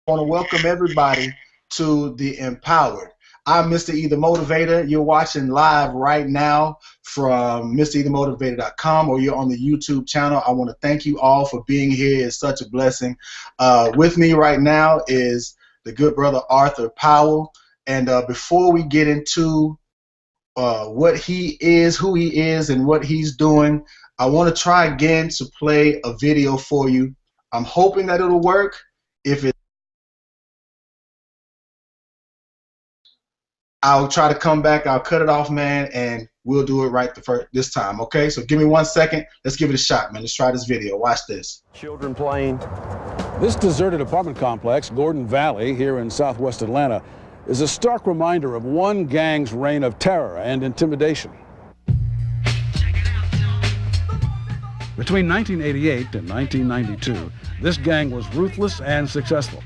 I want to welcome everybody to The Empowered. I'm Mr. E the Motivator. You're watching live right now from MrEtheMotivator.com, or you're on the YouTube channel. I want to thank you all for being here. It's such a blessing. With me right now is the good brother Arthur Powell. And before we get into what he is, who he is, and what he's doing, I want to try again to play a video for you. I'm hoping that it'll work. If it, I'll try to come back. I'll cut it off, man, and we'll do it right this time. Okay? So give me 1 second. Let's give it a shot, man. Let's try this video. Watch this. Children playing. This deserted apartment complex, Gordon Valley, here in southwest Atlanta, is a stark reminder of one gang's reign of terror and intimidation. Between 1988 and 1992, this gang was ruthless and successful.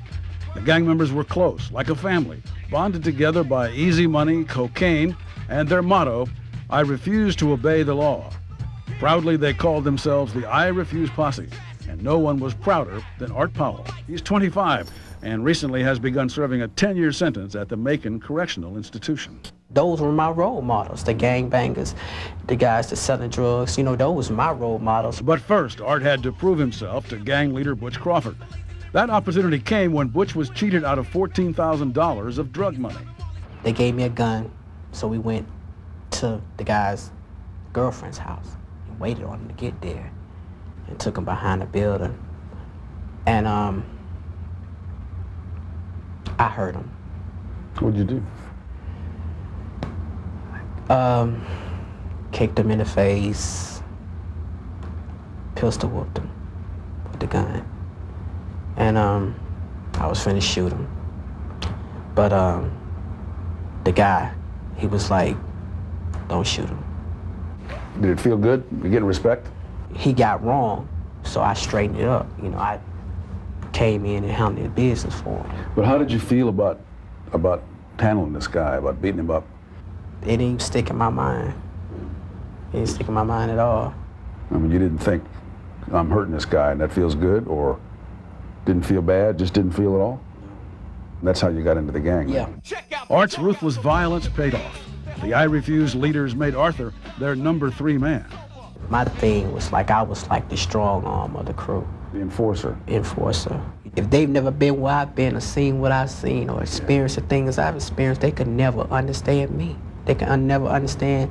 The gang members were close, like a family, bonded together by easy money, cocaine, and their motto, "I refuse to obey the law." Proudly, they called themselves the I Refuse Posse, and no one was prouder than Art Powell. He's 25 and recently has begun serving a 10-year sentence at the Macon Correctional Institution. Those were my role models, the gangbangers, the guys that selling drugs, you know, those were my role models. But first, Art had to prove himself to gang leader Butch Crawford. That opportunity came when Butch was cheated out of $14,000 of drug money. They gave me a gun, so we went to the guy's girlfriend's house and waited on him to get there and took him behind the building. And I heard him. What'd you do? Kicked him in the face, pistol whooped him with the gun. And I was finna shoot him. But the guy, he was like, "Don't shoot him." Did it feel good? You getting respect? He got wrong, so I straightened it up. You know, I came in and handled the business for him. But how did you feel about handling this guy, about beating him up? It didn't stick in my mind. It didn't stick in my mind at all. I mean, you didn't think, I'm hurting this guy and that feels good, or didn't feel bad, just didn't feel at all? That's how you got into the gang. Yeah. Art's ruthless violence paid off. The I Refuse leaders made Arthur their number 3 man. My thing was like, I was like the strong arm of the crew. The enforcer. Enforcer. If they've never been where I've been or seen what I've seen or experienced the things I've experienced, they could never understand me. They can never understand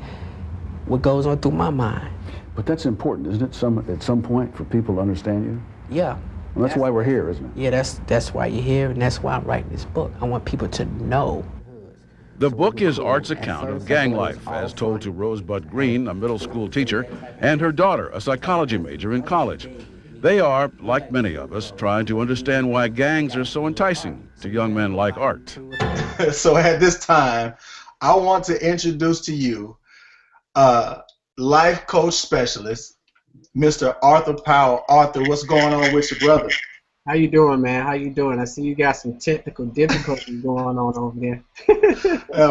what goes on through my mind. But that's important, isn't it, at some point, for people to understand you? Yeah. Well, that's why we're here, isn't it? Yeah, that's why you're here, and that's why I'm writing this book. I want people to know. The book is Art's account of gang life, as told to Rosebud Green, a middle school teacher, and her daughter, a psychology major in college. They are, like many of us, trying to understand why gangs are so enticing to young men like Art. So at this time, I want to introduce to you life coach specialist, Mr. Arthur Powell. Arthur, what's going on with your brother? How you doing, man? How you doing? I see you got some technical difficulties going on over there.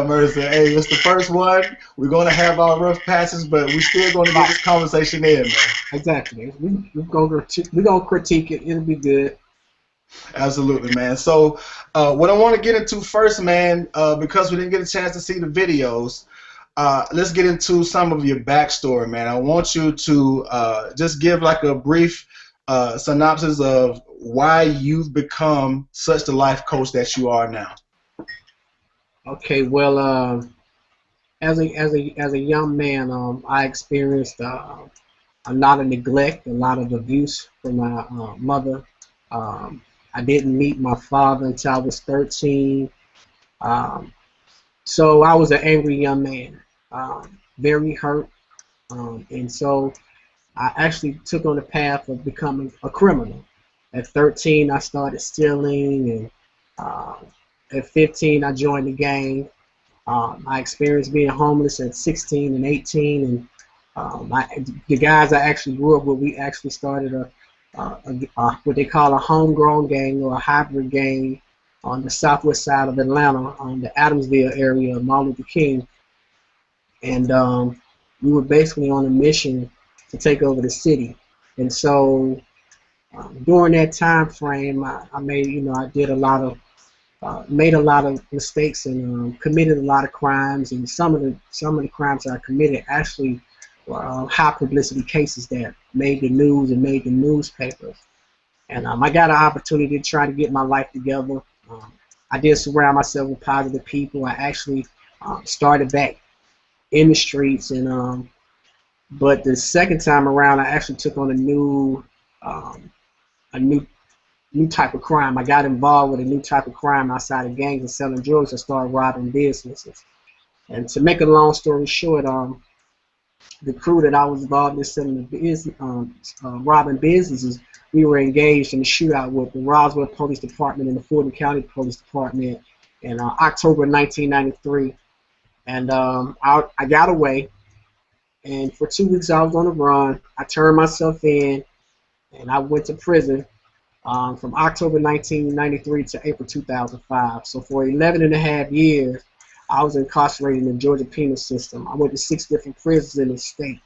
Mercy. Hey, it's the first one. We're going to have our rough patches, but we're still going to get this conversation in, man. Exactly. We're gonna critique it. It'll be good. Absolutely, man. So what I want to get into first, man, because we didn't get a chance to see the videos, let's get into some of your backstory, man. I want you to just give like a brief synopsis of why you've become such the life coach that you are now. Okay. Well, as a young man, I experienced a lot of neglect, a lot of abuse from my mother. I didn't meet my father until I was 13. So I was an angry young man, very hurt, and so I actually took on the path of becoming a criminal. At 13, I started stealing, and at 15, I joined the gang. I experienced being homeless at 16 and 18, and the guys I actually grew up with, we actually started what they call a homegrown gang or a hybrid gang on the southwest side of Atlanta, on the Adamsville area of Martin Luther King. And we were basically on a mission to take over the city. And so During that time frame, I made, I did a lot of, made a lot of mistakes and committed a lot of crimes. And some of the crimes that I committed actually were high publicity cases that made the news and made the newspapers. And I got an opportunity to try to get my life together. Um, I did surround myself with positive people. I actually started back in the streets, and but the second time around, I actually took on um, a new type of crime. I got involved with a new type of crime outside of gangs and selling drugs. I started robbing businesses. And to make a long story short, the crew that I was involved in selling the business, robbing businesses, we were engaged in a shootout with the Roswell Police Department and the Fulton County Police Department in October 1993. And I got away, and for 2 weeks I was on the run. I turned myself in, and I went to prison from October 1993 to April 2005. So for 11 and a half years, I was incarcerated in the Georgia penal system. I went to 6 different prisons in the state.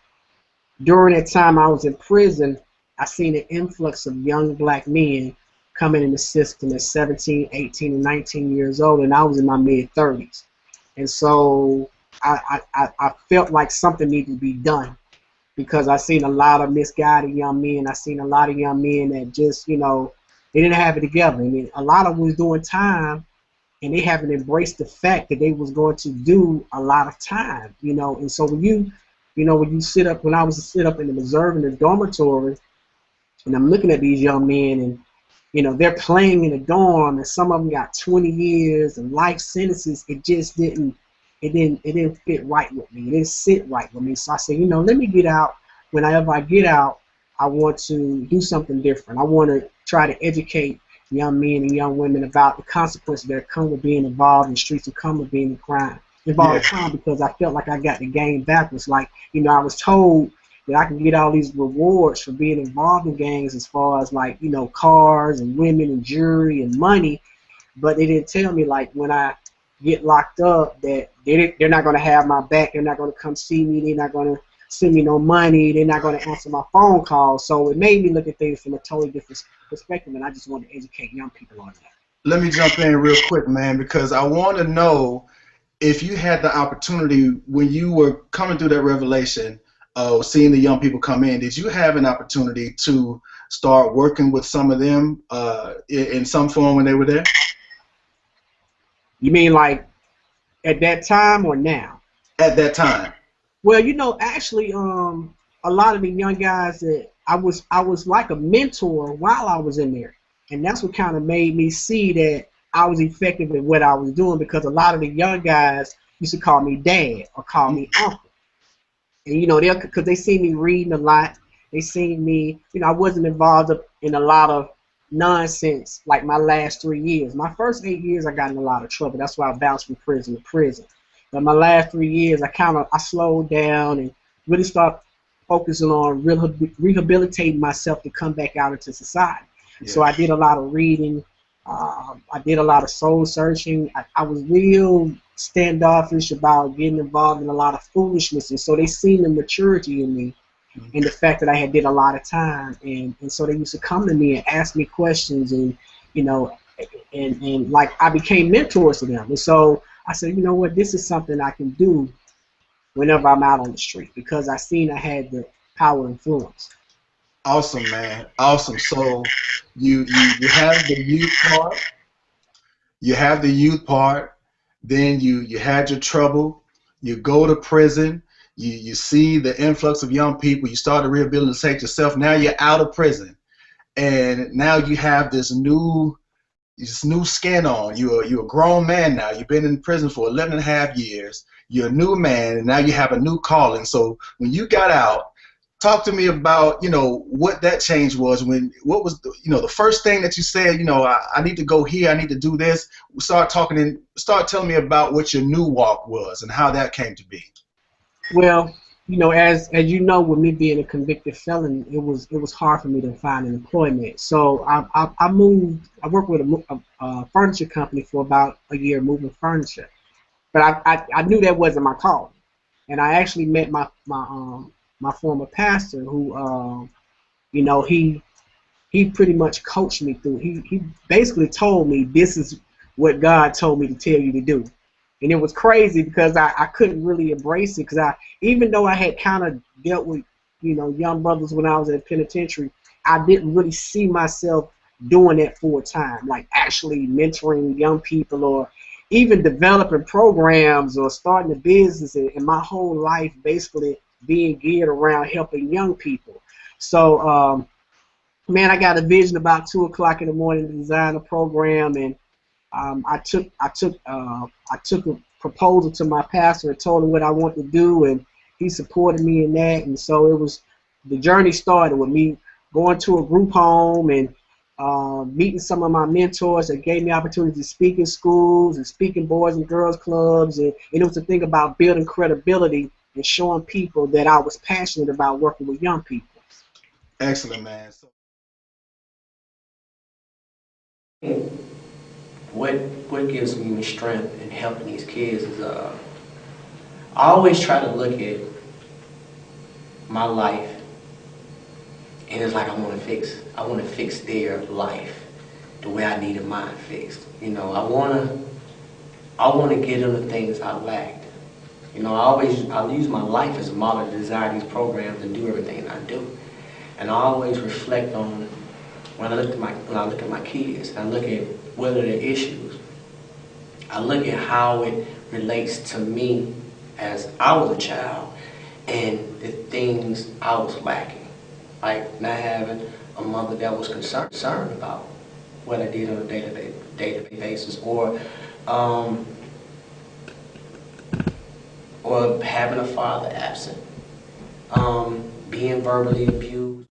During that time I was in prison, I seen an influx of young black men coming in the system at 17, 18, and 19 years old, and I was in my mid-30s. And so I felt like something needed to be done, because I seen a lot of misguided young men. I seen a lot of young men that just, they didn't have it together. I mean, a lot of them was doing time, and they haven't embraced the fact that they was going to do a lot of time, And so when you sit up, when I was to sit up in the reserve in the dormitory, and I'm looking at these young men, and they're playing in the dorm, and some of them got 20 years and life sentences. It just didn't fit right with me. It didn't sit right with me. So I said, let me get out. Whenever I get out, I want to do something different. I want to try to educate young men and young women about the consequences that come with being involved in the streets and come with being involved in crime, because I felt like I got the game backwards. Like, I was told that I can get all these rewards for being involved in gangs, as far as like, cars and women and jewelry and money, but they didn't tell me, like, when I get locked up, that they're not going to have my back. They're not going to come see me. They're not going to send me no money. They're not going to answer my phone calls. So it made me look at things from a totally different perspective, and I just wanted to educate young people on that. Let me jump in real quick, man, because I want to know if you had the opportunity when you were coming through that revelation of seeing the young people come in, did you have an opportunity to start working with some of them in some form when they were there? You mean like at that time or now? At that time. Well, actually, a lot of the young guys that I was like a mentor while I was in there, and that's what kind of made me see that I was effective in what I was doing, because a lot of the young guys used to call me dad or call me uncle, and because they see me reading a lot, they see me, I wasn't involved in a lot of nonsense like my last 3 years. My first 8 years, I got in a lot of trouble. That's why I bounced from prison to prison. But my last 3 years, I slowed down and really started focusing on rehabilitating myself to come back out into society. Yeah. So I did a lot of reading. I did a lot of soul searching. I was real standoffish about getting involved in a lot of foolishness, and so they seen the maturity in me. And the fact that I had did a lot of time, and so they used to come to me and ask me questions, and and like I became mentors to them. And so I said, you know what, this is something I can do whenever I'm out on the street, because I seen I had the power and influence. Awesome, man. Awesome. So you have the youth part. You have the youth part. Then you had your trouble. You go to prison. You see the influx of young people. You start to rehabilitate yourself. Now you're out of prison, and now you have this new skin on. You're a grown man now. You've been in prison for 11 and a half years. You're a new man, and now you have a new calling. So when you got out, talk to me about what that change was. What was the first thing that you said? I need to go here. I need to do this. Start telling me about what your new walk was and how that came to be. Well, as you know, with me being a convicted felon, it was hard for me to find an employment. So I moved. I worked with a furniture company for about a year, moving furniture. But I knew that wasn't my calling, and I actually met my former pastor, who he he pretty much coached me through. He basically told me, this is what God told me to tell you to do. And it was crazy because I couldn't really embrace it, because even though I had kind of dealt with, young brothers when I was at penitentiary, I didn't really see myself doing that full time, like actually mentoring young people or even developing programs or starting a business, and my whole life basically being geared around helping young people. So, man, I got a vision about 2 o'clock in the morning to design a program, and I took a proposal to my pastor and told him what I want to do, and he supported me in that. And so the journey started with me going to a group home and meeting some of my mentors that gave me opportunity to speak in schools and speak in boys and girls clubs, and it was the thing about building credibility and showing people that I was passionate about working with young people. Excellent, man. What gives me strength in helping these kids is I always try to look at my life, and it's like I want to fix their life the way I needed mine fixed. I want to give them the things I lacked. I use my life as a model to design these programs and do everything I do. And I always reflect on when I look at my kids, and I look at what are their issues. I look at how it relates to me as I was a child and the things I was lacking. Like not having a mother that was concerned about what I did on a day-to-day basis, or having a father absent, being verbally abused.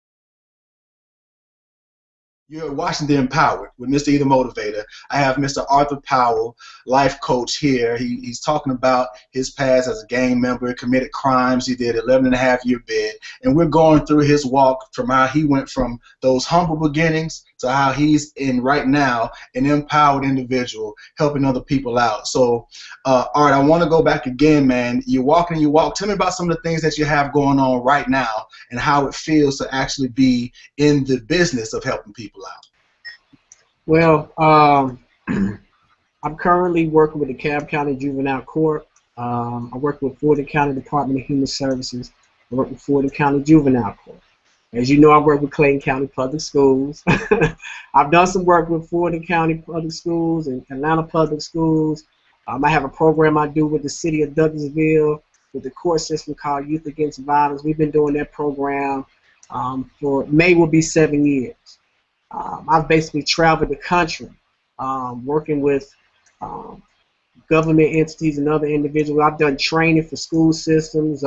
You're watching The Empowered with Mr. E the Motivator. I have Mr. Arthur Powell, life coach here. He's talking about his past as a gang member, committed crimes. He did 11.5-year bid. And we're going through his walk from how he went from those humble beginnings to how he's in right now, an empowered individual helping other people out. So, Art, I want to go back again, man. You walk and you walk. Tell me about some of the things that you have going on right now and how it feels to actually be in the business of helping people out. Well, I'm currently working with the Cobb County Juvenile Court. I work with Fulton County Department of Human Services. I work with Fulton County Juvenile Court. As you know, I work with Clayton County Public Schools. I've done some work with Fulton County Public Schools and Atlanta Public Schools. I have a program I do with the city of Douglasville with the court system called Youth Against Violence. We've been doing that program for May will be 7 years. I've basically traveled the country working with government entities and other individuals. I've done training for school systems.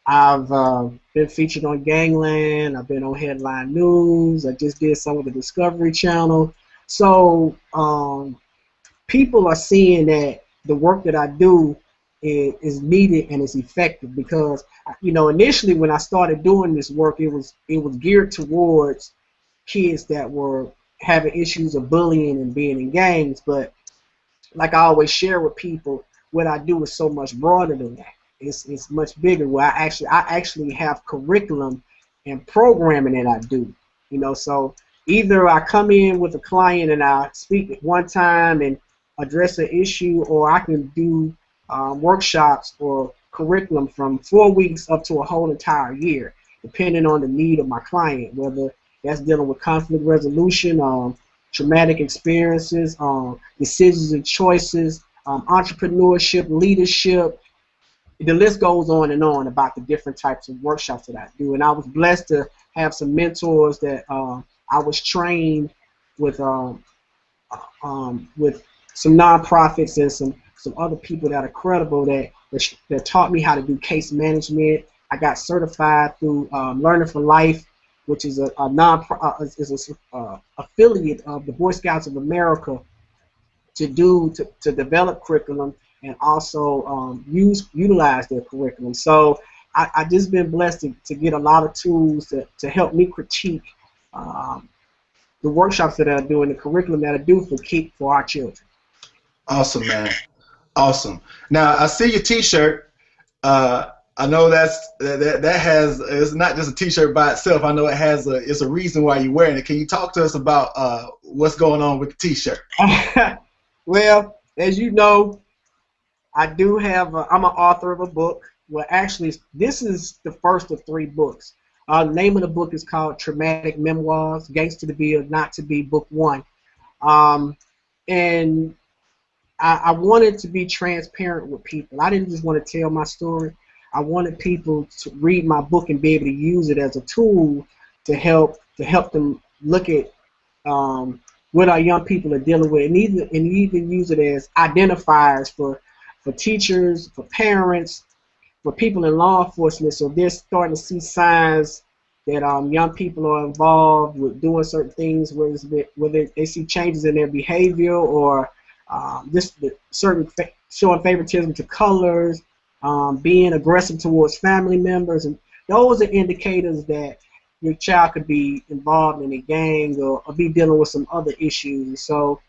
I've been featured on Gangland. I've been on Headline News. I just did some with the Discovery Channel. So people are seeing that the work that I do is needed and is effective, because initially when I started doing this work, it was geared towards kids that were having issues of bullying and being in gangs. But like I always share with people, what I do is so much broader than that. It's much bigger. Where I actually have curriculum and programming that I do. So either I come in with a client and I speak at one time and address an issue, or I can do workshops or curriculum from 4 weeks up to a whole entire year, depending on the need of my client, whether that's dealing with conflict resolution, traumatic experiences, decisions and choices, entrepreneurship, leadership. The list goes on and on about the different types of workshops that I do. And I was blessed to have some mentors that I was trained with some nonprofits and some other people that are credible that taught me how to do case management. I got certified through Learning for Life, which is a affiliate of the Boy Scouts of America, to develop curriculum and also utilize their curriculum. So I just been blessed to get a lot of tools to help me critique the workshops that I do and the curriculum that I do for our children. Awesome, man. Awesome. Now, I see your T-shirt. I know that has, it's not just a T-shirt by itself. I know it's a reason why you're wearing it. Can you talk to us about what's going on with the T-shirt? Well, as you know, I do have. I'm an author of a book. Well, actually, this is the first of 3 books. The name of the book is called Traumatic Memoirs: Gangster to Be or Not to Be, Book 1. And I wanted to be transparent with people. I didn't just want to tell my story. I wanted people to read my book and be able to use it as a tool to help them look at what our young people are dealing with, and even use it as identifiers for teachers, for parents, for people in law enforcement. So they're starting to see signs that young people are involved with doing certain things, whether they see changes in their behavior or showing favoritism to colors, being aggressive towards family members, and those are indicators that your child could be involved in a gang or be dealing with some other issues. So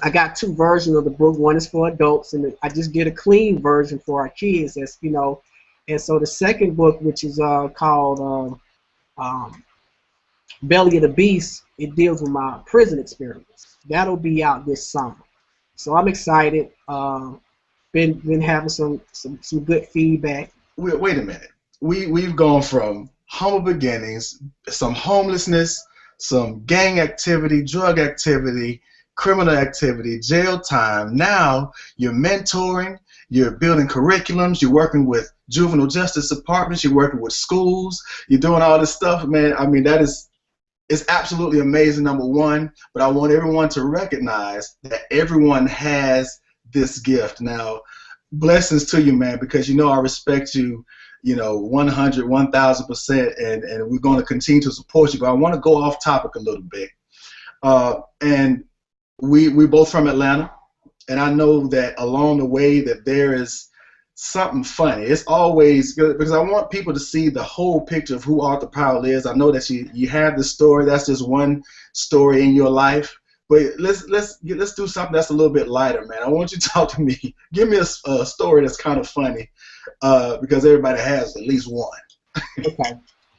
I got 2 versions of the book. One is for adults, and I just did a clean version for our kids. That's and so the second book, which is called Belly of the Beast, it deals with my prison experience. That'll be out this summer. So I'm excited. Been having some good feedback. Wait a minute. We've gone from humble beginnings, some homelessness, some gang activity, drug activity, criminal activity, jail time. Now you're mentoring, you're building curriculums, you're working with juvenile justice departments, you're working with schools, you're doing all this stuff, man. I mean, it's absolutely amazing, number one, but I want everyone to recognize that everyone has this gift. Now, blessings to you, man, because I respect you, 100, 1,000%, and we're going to continue to support you. But I want to go off topic a little bit. And we both from Atlanta, and I know that along the way that there is something funny. It's always good because I want people to see the whole picture of who Arthur Powell is. I know that you have the story. That's just one story in your life. But let's do something that's a little bit lighter, man. I want you to talk to me. Give me a story that's kind of funny, because everybody has at least one. Okay.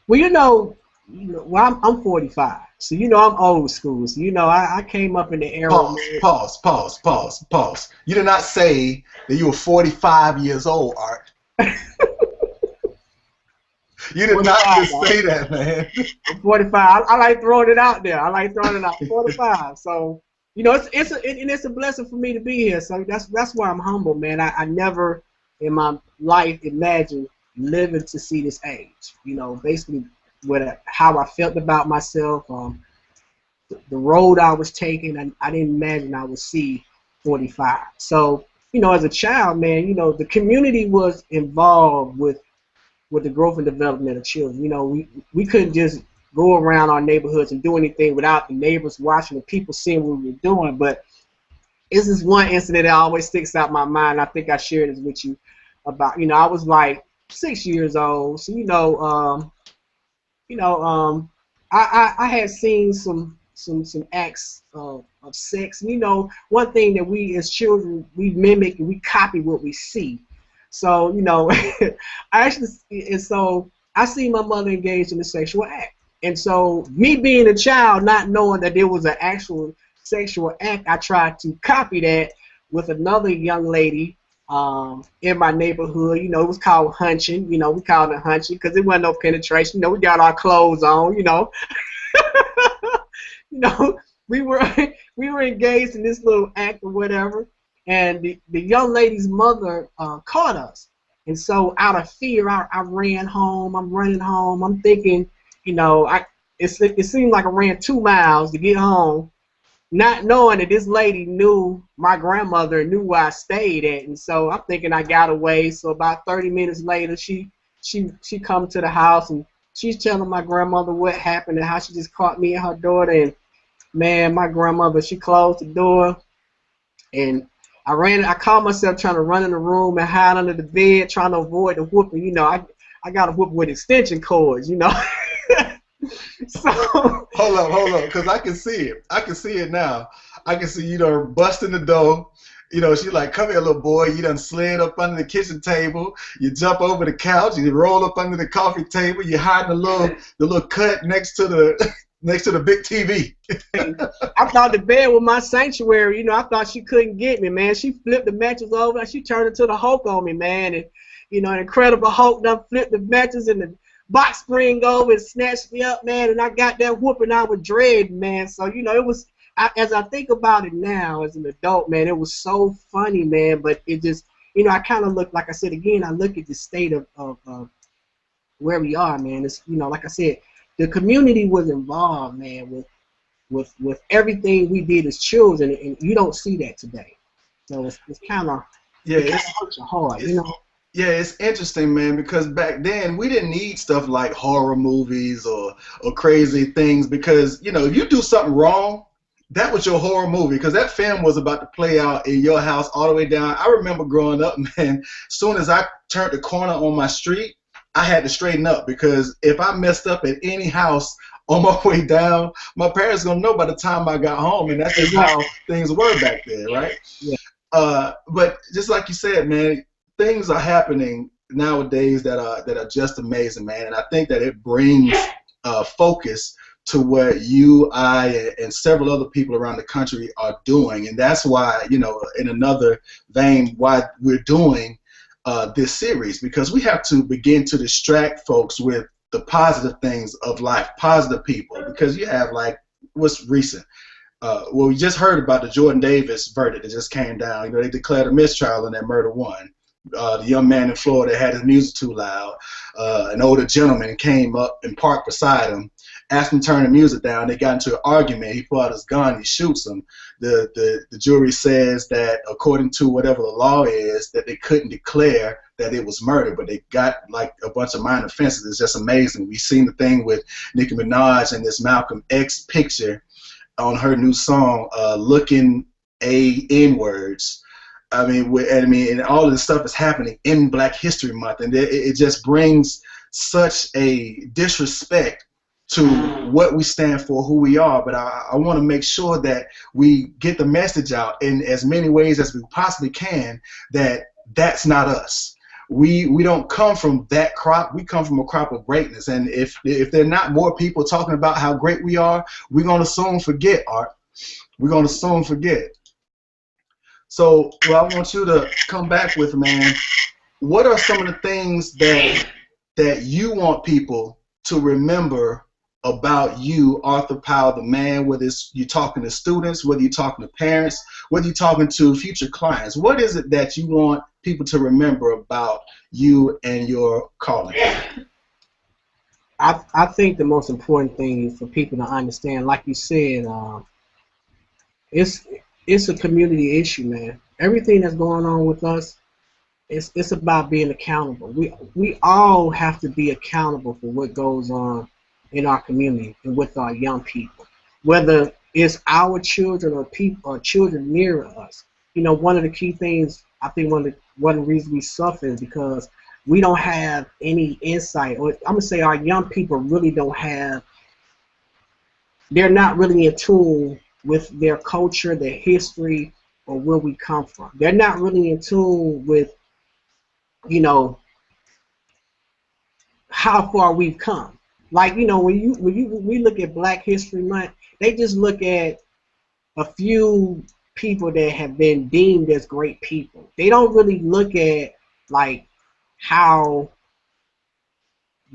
Well, well, I'm 45, so I'm old school. So I came up in the era. Pause. You did not say that you were 45 years old, Art. You did not just say that, man. I'm 45. I like throwing it out there. 45. So it's a blessing for me to be here. So that's why I'm humble, man. I never in my life imagined living to see this age. Basically how I felt about myself, the road I was taking, and I didn't imagine I would see 45. So as a child, man, the community was involved with the growth and development of children. We couldn't just go around our neighborhoods and do anything without the neighbors watching and people seeing what we were doing. But this is one incident that always sticks out in my mind. I think I shared this with you about, I was like 6 years old. So, I had seen some acts of sex. One thing that we as children, we mimic and we copy what we see. So, I see my mother engaged in a sexual act. And so me being a child, not knowing that there was an actual sexual act, I tried to copy that with another young lady in my neighborhood. It was called hunching. We called it hunching because there wasn't no penetration. We got our clothes on, we were engaged in this little act or whatever. And the young lady's mother caught us. And so out of fear, I ran home. I'm running home. I'm thinking, it seemed like I ran 2 miles to get home, not knowing that this lady knew my grandmother and knew where I stayed at. And so I'm thinking I got away. So about 30 minutes later, she come to the house and she's telling my grandmother what happened and how she just caught me and her daughter. And man, my grandmother, she closed the door, and I caught myself trying to run in the room and hide under the bed, trying to avoid the whooping. I got a whoop with extension cords, So hold up, because I can see it. I can see it now. I can see busting the door. You know, she's like, come here, little boy. You done slid up under the kitchen table. You jump over the couch. You roll up under the coffee table. You hide in the little cut next to the next to the big TV. I thought the bed was my sanctuary. You know, I thought she couldn't get me, man. She flipped the mattress over and she turned into the Hulk on me, man. And, you know, an Incredible Hulk done flipped the mattress and the box spring over and snatched me up, man. And I got that whooping I was dreading, man. So, you know, it was, as I think about it now as an adult, man, it was so funny, man. But it just, you know, I kind of look, like I said, again, I look at the state of where we are, man. It's, you know, like I said, the community was involved, man, with everything we did as children, and you don't see that today. So it's kind of, yeah, it hurts your heart, you know. Yeah, it's interesting, man, because back then we didn't need stuff like horror movies or crazy things, because, you know, if you do something wrong, that was your horror movie, because that film was about to play out in your house all the way down. I remember growing up, man, as soon as I turned the corner on my street, I had to straighten up, because if I messed up at any house on my way down, my parents gonna know by the time I got home, and that's just how things were back then, right? Yeah. But just like you said, man, things are happening nowadays that are just amazing, man, and I think that it brings focus to what you, I, and several other people around the country are doing, and that's why, you know, in another vein, why we're doing this series, because we have to begin to distract folks with the positive things of life, positive people, because you have, like, what's recent? Well, we just heard about the Jordan Davis verdict that just came down. You know, they declared a mistrial in that murder one. The young man in Florida had his music too loud. An older gentleman came up and parked beside him, asked him to turn the music down. They got into an argument. He pulled out his gun. He shoots him. The jury says that according to whatever the law is, that they couldn't declare that it was murder, but they got like a bunch of minor offenses. It's just amazing. We've seen the thing with Nicki Minaj and this Malcolm X picture on her new song, looking N-words. I mean, and all of this stuff is happening in Black History Month, and it just brings such a disrespect to what we stand for, who we are. But I want to make sure that we get the message out in as many ways as we possibly can, that that's not us. We don't come from that crop. We come from a crop of greatness. And if there are not more people talking about how great we are, we're going to soon forget, Art. We're going to soon forget. So, well, I want you to come back with, man, what are some of the things that you want people to remember about you, Arthur Powell, the man, whether you're talking to students, whether you're talking to parents, whether you're talking to future clients? What is it that you want people to remember about you and your calling? I think the most important thing for people to understand, like you said, it's a community issue, man. Everything that's going on with us, it's about being accountable. We all have to be accountable for what goes on in our community and with our young people, whether it's our children or children near us. You know, one of the key things, I think one of the reasons we suffer is because we don't have any insight, or I'm gonna say our young people really don't have. They're not really in tune with their culture, their history, or where we come from. They're not really in tune with, you know, how far we've come. Like, you know, when we look at Black History Month, they just look at a few people that have been deemed as great people. They don't really look at, like, how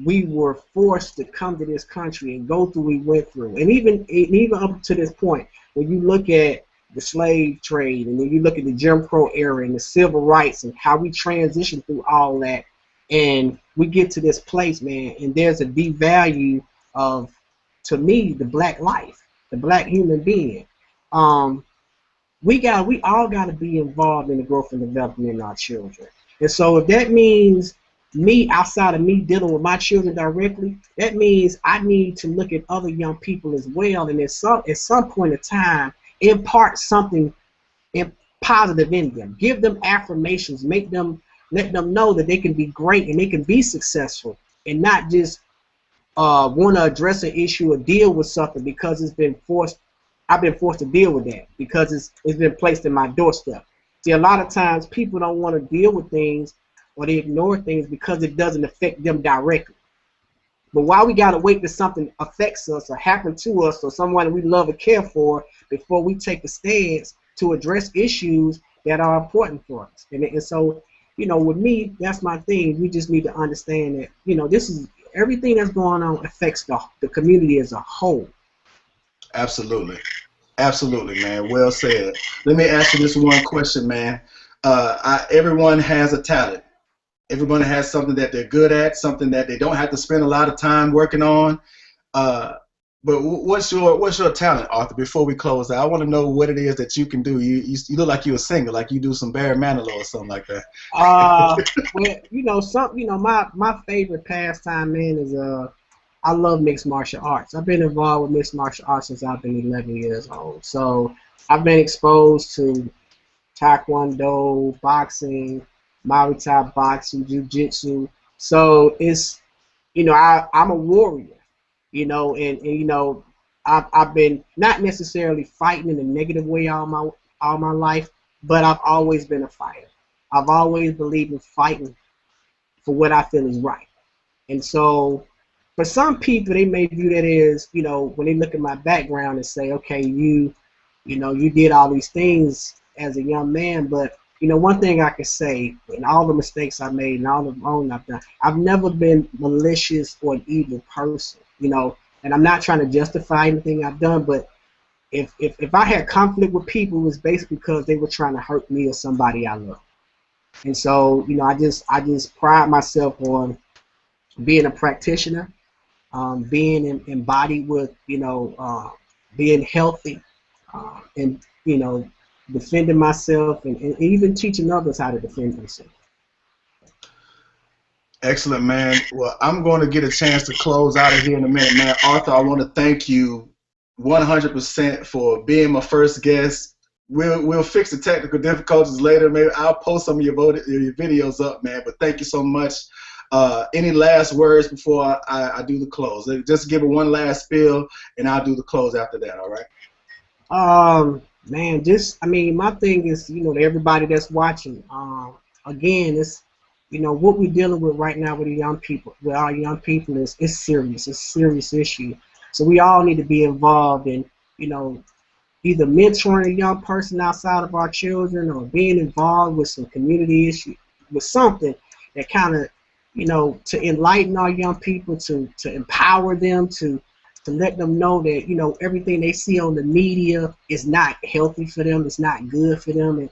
we were forced to come to this country and go through what we went through. And even up to this point, when you look at the slave trade, and then you look at the Jim Crow era and the civil rights and how we transitioned through all that, and we get to this place, man, and there's a devalue of, to me, the Black life, the Black human being. We all got to be involved in the growth and development of our children. And so if that means me, outside of me dealing with my children directly, that means I need to look at other young people as well, and at some point in time, impart something positive in them. Give them affirmations. Let them know that they can be great and they can be successful, and not just want to address an issue or deal with something because I've been forced to deal with that because it's been placed in my doorstep. See, a lot of times people don't want to deal with things or they ignore things because it doesn't affect them directly. But why we gotta wait till something affects us or happen to us or someone we love or care for before we take a stance to address issues that are important for us? And so, with me, that's my thing. We just need to understand that, this is everything that's going on affects the community as a whole. Absolutely. Absolutely, man. Well said. Let me ask you this one question, man. Everyone has a talent. Everyone has something that they're good at, something that they don't have to spend a lot of time working on. But what's your talent, Arthur? Before we close out, I want to know what it is that you can do. You look like you're a singer, like you do some Barry Manilow or something like that. Well, my favorite pastime, man, is I love mixed martial arts. I've been involved with mixed martial arts since I've been 11 years old. So I've been exposed to Taekwondo, boxing, Muay Thai boxing, Jiu-Jitsu. So it's, I'm a warrior, and I've been not necessarily fighting in a negative way all my life, but I've always been a fighter. I've always believed in fighting for what I feel is right. And so for some people, they may view that as, when they look at my background and say, okay, you did all these things as a young man, but one thing I can say, in all the mistakes I made and all the wrong I've done, I've never been malicious or an evil person, and I'm not trying to justify anything I've done, but if I had conflict with people, it was basically because they were trying to hurt me or somebody I love. And so, I just pride myself on being a practitioner, being embodied with, being healthy, and, defending myself and even teaching others how to defend themselves. Excellent, man. Well, I'm going to get a chance to close out of here in a minute, man. Arthur, I want to thank you 100% for being my first guest. We'll fix the technical difficulties later. Maybe I'll post some of your videos up, man. But thank you so much. Any last words before I do the close? Just give it one last spiel, and I'll do the close after that. All right? Man, my thing is, to everybody that's watching, again, it's, what we're dealing with right now with our young people is serious. It's a serious issue. So we all need to be involved in, either mentoring a young person outside of our children or being involved with some community issue, with something that kind of, to enlighten our young people, to empower them, to let them know that, everything they see on the media is not healthy for them, it's not good for them, and,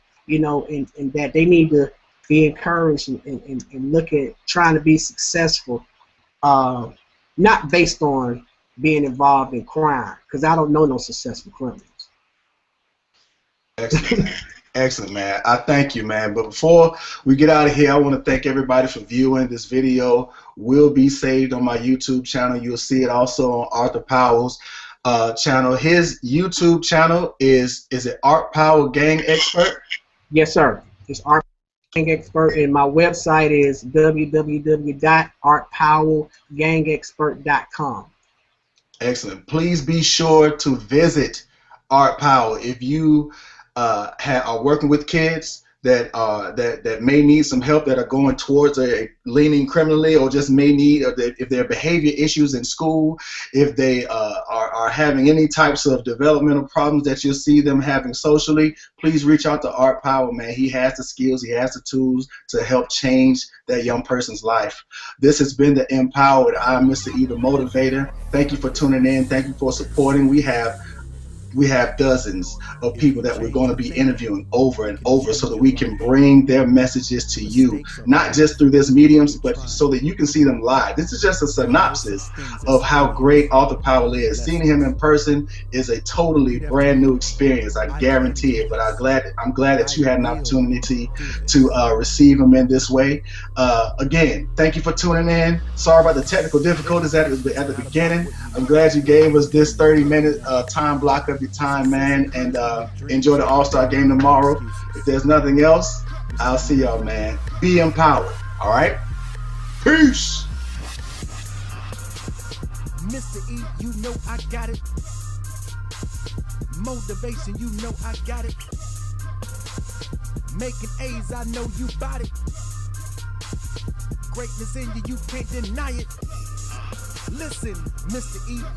and that they need to be encouraged and look at trying to be successful, not based on being involved in crime, because I don't know no successful criminals. Excellent. Excellent, man. I thank you, man. But before we get out of here, I want to thank everybody for viewing. This video will be saved on my YouTube channel. You'll see it also on Arthur Powell's channel. His YouTube channel is it Art Powell Gang Expert? Yes, sir. It's Art Gang Expert, and my website is www.artpowellgangexpert.com. Excellent. Please be sure to visit Art Powell if you are working with kids that may need some help, that are going towards leaning criminally, or just may need, if there are behavior issues in school, if they are having any types of developmental problems that you'll see them having socially, please reach out to Art Powell, man. He has the skills, he has the tools to help change that young person's life. This has been The Empowered. I'm Mr. E, the Motivator. Thank you for tuning in. Thank you for supporting. We have dozens of people that we're going to be interviewing over and over so that we can bring their messages to you, not just through this medium, but so that you can see them live. This is just a synopsis of how great Arthur Powell is. Seeing him in person is a totally brand new experience, I guarantee it. But I'm glad that you had an opportunity to receive him in this way. Again, thank you for tuning in. Sorry about the technical difficulties at the beginning. I'm glad you gave us this 30-minute time block of your time, man, and enjoy the All-Star game tomorrow. If there's nothing else, I'll see y'all, man. Be empowered. All right? Peace. Mr. E, you know I got it. Motivation, you know I got it. Making A's, I know you bought it. Greatness in you, you can't deny it. Listen, Mr. E.